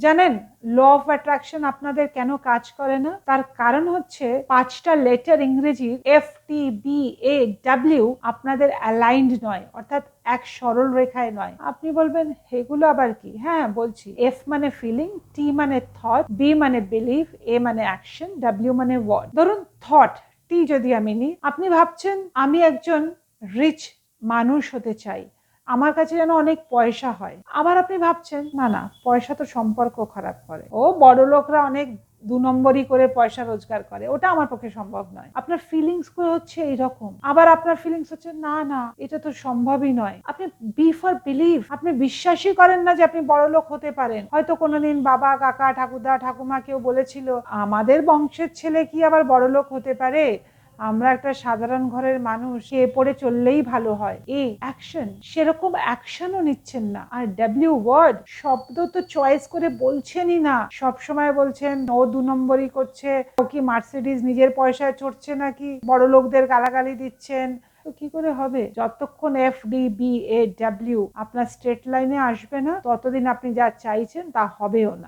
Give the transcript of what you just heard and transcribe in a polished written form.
জানেন law of attraction আপনাদের কেন কাজ করে না? তার কারণ হচ্ছে 5টা লেটার ইংরেজির FTBAW আপনাদের অ্যালাইন্ড নয়, অর্থাৎ এক সরল রেখায় নয়। আপনি বলবেন এগুলো আবার কি? হ্যাঁ বলছি। F মানে ফিলিং, T মানে থট, B মানে বিলিভ, A মানে অ্যাকশন, W মানে ওয়ার্ড। ধরুন থট, টি যদি আমি নিই, আপনি ভাবছেন আমি একজন রিচ মানুষ হতে চাই, আমার কাছে যেন অনেক পয়সা হয়। আবার আপনি ভাবছেন না না, পয়সা তো সম্পর্ক খারাপ করে, ও বড় লোকরা অনেক 2 নম্বরই করে পয়সা রোজগার করে, ওটা আমার পক্ষে সম্ভব নয়। আপনার ফিলিংস গুলো হচ্ছে এইরকম। আবার আপনার ফিলিংস হচ্ছে না না, এটা তো সম্ভবই নয়। আপনি বি ফর বিলিভ, আপনি বিশ্বাসই করেন না যে আপনি বড় লোক হতে পারেন। হয়তো কোনোদিন বাবা, কাকা, ঠাকুরদা, ঠাকুমা কেউ বলেছিল আমাদের বংশের ছেলে কি আবার বড় লোক হতে পারে, আমরা একটা সাধারণ ঘরের মানুষ, সে পড়ে চললেই ভালো হয়। এই অ্যাকশন, সেরকম অ্যাকশনও নিচ্ছেন না। আর ডাব্লিউ ওয়ার্ড, শব্দ তো চয়েস করে বলছেনই না, সব সময় বলছেন ও 2 নম্বরই করছে, ও কি মার্সিডিজ নিজের পয়সায় চড়ছে নাকি, বড় লোকদের গালাগালি দিচ্ছেন। তো কি করে হবে? যতক্ষণ FDBAW আপনার স্ট্রেট লাইনে আসবে না, ততদিন আপনি যা চাইছেন তা হবেও না।